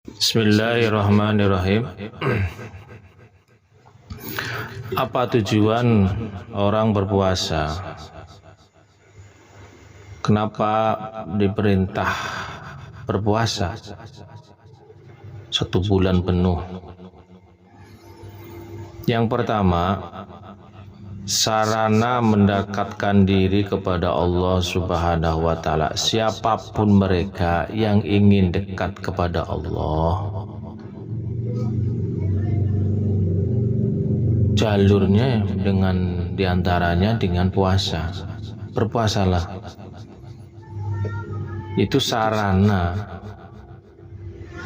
Bismillahirrahmanirrahim. Apa tujuan orang berpuasa? Kenapa diperintah berpuasa 1 bulan penuh? Yang pertama, sarana mendekatkan diri kepada Allah Subhanahu wa Ta'ala. Siapapun mereka yang ingin dekat kepada Allah, jalurnya diantaranya dengan puasa. Berpuasalah, itu sarana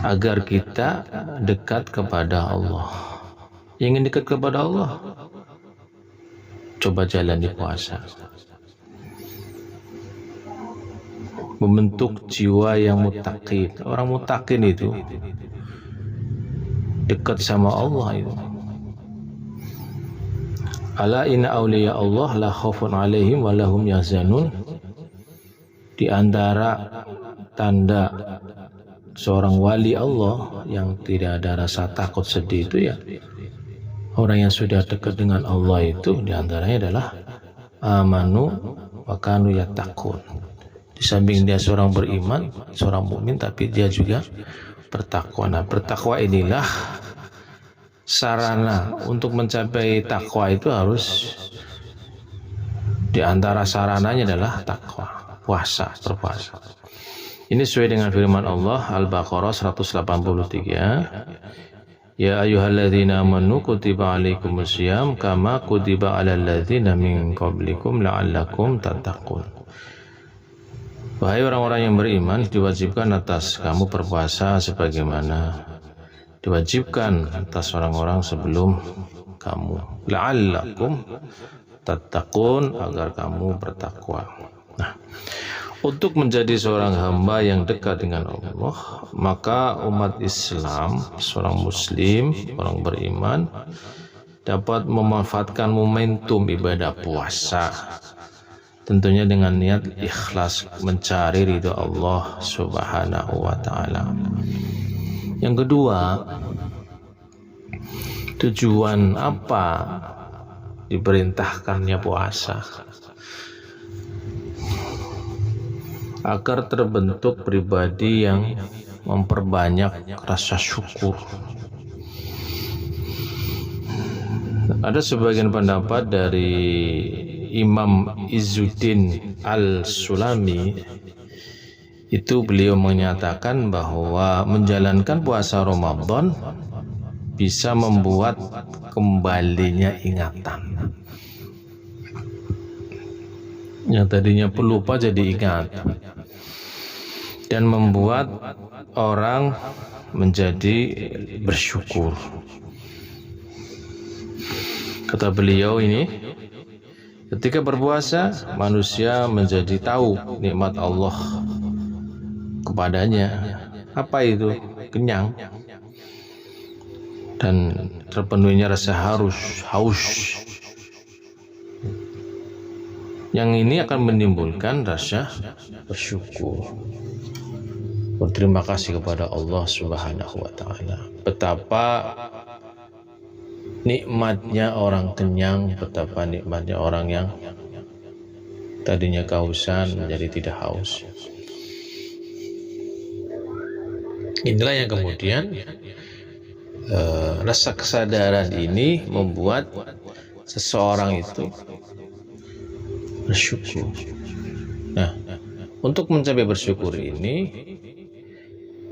agar kita dekat kepada Allah. Ingin dekat kepada Allah, coba jalani puasa. Membentuk jiwa yang muttaqin. Orang muttaqin itu dekat sama Allah itu. Ala inna awliya Allah la khaufun alaihim wa lahum yahzanun. Di antara tanda seorang wali Allah yang tidak ada rasa takut sedih itu ya orang yang sudah dekat dengan Allah. Itu diantaranya adalah amanu wa kanu yattaqun. Di samping dia seorang beriman, seorang mukmin, tapi dia juga bertakwa. Nah, bertakwa inilah sarana untuk mencapai takwa. Itu harus diantara sarananya adalah takwa, puasa, berpuasa. Ini sesuai dengan firman Allah Al-Baqarah 183. Ya ayyuhalladzina amanu kutiba alaikumusiyam kama kutiba alal ladzina min qablikum la'allakum tattaqun. Wahai orang-orang yang beriman, diwajibkan atas kamu berpuasa sebagaimana diwajibkan atas orang-orang sebelum kamu, la'allakum tattaqun, agar kamu bertakwa. Nah, untuk menjadi seorang hamba yang dekat dengan Allah, maka umat Islam, seorang muslim, orang beriman, dapat memanfaatkan momentum ibadah puasa, tentunya dengan niat ikhlas mencari ridho Allah Subhanahu wa Ta'ala. Yang kedua, tujuan apa diperintahkannya puasa? Agar terbentuk pribadi yang memperbanyak rasa syukur. Ada sebagian pendapat dari Imam Izzuddin Al-Sulami, itu beliau menyatakan bahwa menjalankan puasa Ramadan bisa membuat kembalinya ingatan. Yang tadinya pelupa jadi ingat, dan membuat orang menjadi bersyukur. Kata beliau ini, ketika berpuasa manusia menjadi tahu nikmat Allah kepadanya. Apa itu? Kenyang dan terpenuhinya rasa haus. Yang ini akan menimbulkan rasa bersyukur, berterima kasih kepada Allah Subhanahu wa Ta'ala. Betapa nikmatnya orang kenyang, betapa nikmatnya orang yang tadinya kehausan menjadi tidak haus. Inilah yang kemudian rasa kesadaran ini membuat seseorang itu bersyukur. Nah, untuk mencapai bersyukur ini,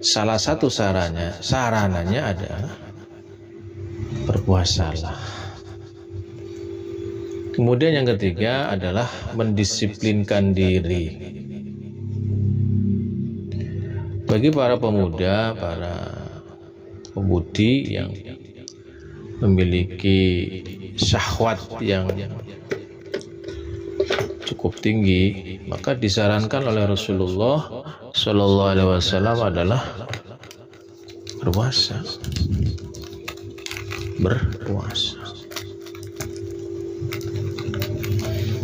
salah satu sarananya adalah berpuasalah. Kemudian yang ketiga adalah mendisiplinkan diri. Bagi para pemuda, para pemudi yang memiliki syahwat yang cukup tinggi, maka disarankan oleh Rasulullah Shallallahu Alaihi Wasallam adalah berpuasa.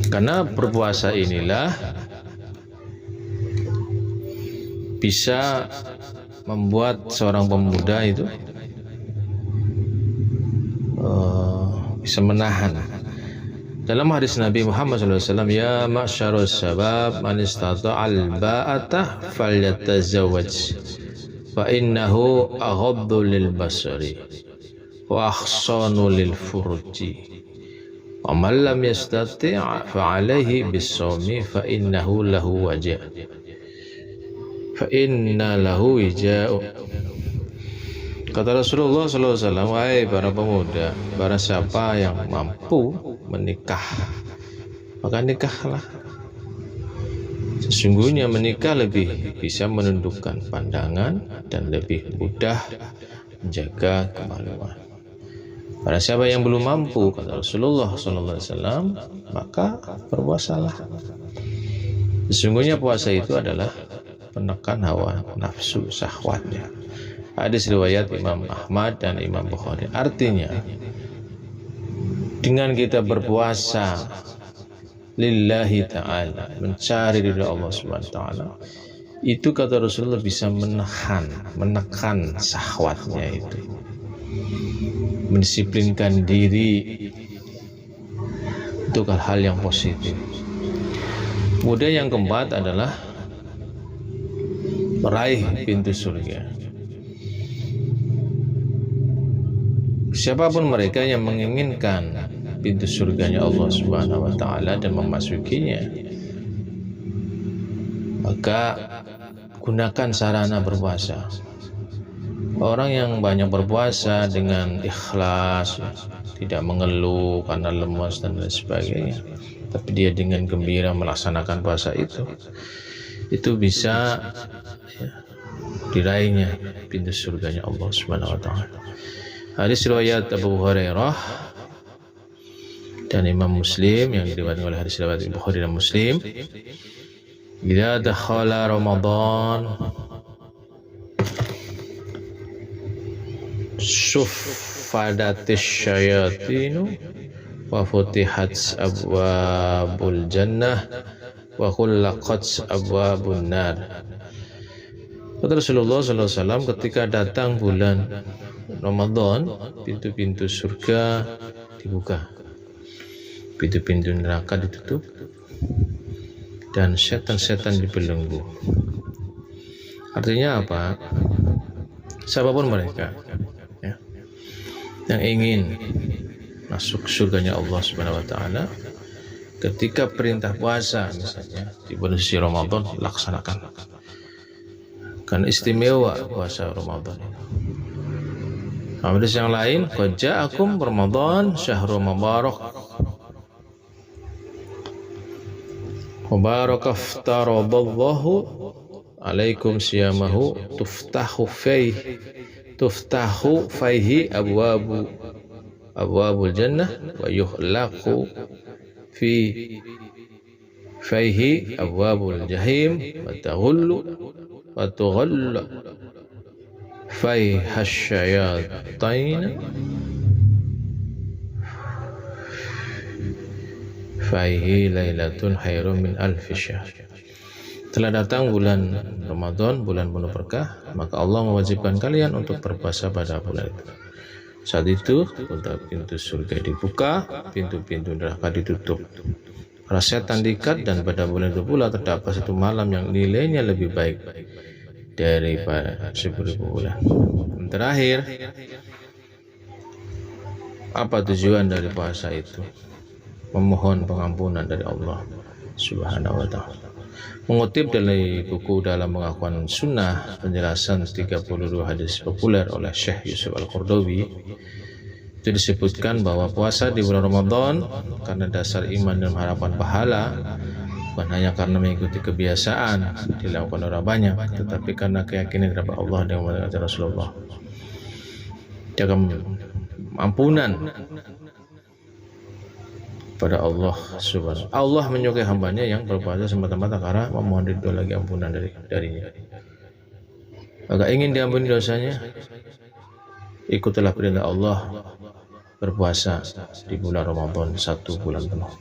Karena berpuasa inilah bisa membuat seorang pemuda itu bisa menahan. Dalam hadis Nabi Muhammad SAW, ya ma'syarus sabab man istata'al ba'ata falyatazawwaj fa innahu aghaddu lil basari wa ahsanu lil furuji wa man lam yastati' fa alaihi bis-sawmi fa innahu lahu waja' fa inna lahu wija'u. Kata Rasulullah SAW, wahai para pemuda, barang siapa yang mampu menikah, maka nikahlah. Sesungguhnya menikah lebih bisa menundukkan pandangan dan lebih mudah menjaga kemaluan. Barang siapa yang belum mampu, kata Rasulullah SAW, maka berpuasalah. Sesungguhnya puasa itu adalah menekan hawa nafsu syahwatnya. Hadis riwayat Imam Ahmad dan Imam Bukhari. Artinya, dengan kita berpuasa lillahi ta'ala, mencari ridha Allah subhanahu wa ta'ala, itu kata Rasulullah bisa menekan syahwatnya itu, mendisiplinkan diri untuk hal-hal yang positif. Kemudian yang keempat adalah meraih pintu surga. Siapapun mereka yang menginginkan pintu surganya Allah Subhanahu wa taala dan memasukinya, maka gunakan sarana berpuasa. Orang yang banyak berpuasa dengan ikhlas, tidak mengeluh karena lemas dan lain sebagainya, tapi dia dengan gembira melaksanakan puasa itu bisa diraihnya pintu surganya Allah Subhanahu wa taala. Hadis riwayat Abu Hurairah dan Imam Muslim, yang diriwayatkan oleh hadis riwayat Bukhari dan Muslim. Idza dakhala Ramadan suffadatis syayatinu wa futihat abwabul jannah wa khullaqat abwabun nar. Kata Rasulullah SAW, ketika datang bulan Ramadan, pintu-pintu surga dibuka, pintu-pintu neraka ditutup, dan setan-setan dibelenggu. Artinya apa? Siapapun mereka yang ingin masuk surganya Allah Subhanahu wa taala, ketika perintah puasa misalnya di bulan suci Ramadan, laksanakan. Kan istimewa puasa Ramadan ini. Hadis yang lain, qad ja'akum Ramadan syahrul mubarak mubarak aftaradallahu alaikum siyamahu tuftahu faihi abwabul jannah wa yuhlaqu fi faihi abwabul jahim wa tughallu faiha syayatain faihi lailatun khairum min alfi syahr. Telah datang bulan Ramadan, bulan penuh berkah, maka Allah mewajibkan kalian untuk berpuasa pada bulan itu. Saat itu pintu surga dibuka, pintu-pintu neraka ditutup, para setan diikat, dan pada bulan itu pula terdapat satu malam yang nilainya lebih baik daripada 1000 bulan. Dan terakhir, apa tujuan dari puasa itu? Memohon pengampunan dari Allah Subhanahu wa ta'ala. Mengutip dari buku Dalam Pengakuan Sunnah, penjelasan 32 hadis populer oleh Syekh Yusuf Al-Qaradawi, itu disebutkan bahwa puasa di bulan Ramadan karena dasar iman dan harapan pahala, bukan hanya karena mengikuti kebiasaan dilakukan orang banyak, tetapi karena keyakinan kepada Allah dan kepada Rasulullah. Jaga ampunan pada Allah Subhanahu. Allah menyukai hambanya yang berpuasa semata-mata karena memohon ridho lagi ampunan darinya. Maka ingin diampuni dosanya, ikutilah perintah Allah berpuasa di bulan Ramadan, 1 bulan penuh.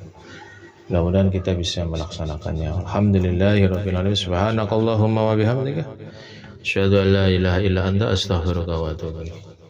Mudah-mudahan kita bisa melaksanakannya. Alhamdulillahirabbil alamin. Subhanakallahumma wa bihamdika Asyhadu an la ilaha illa anta astaghfiruka wa atubu ilaik.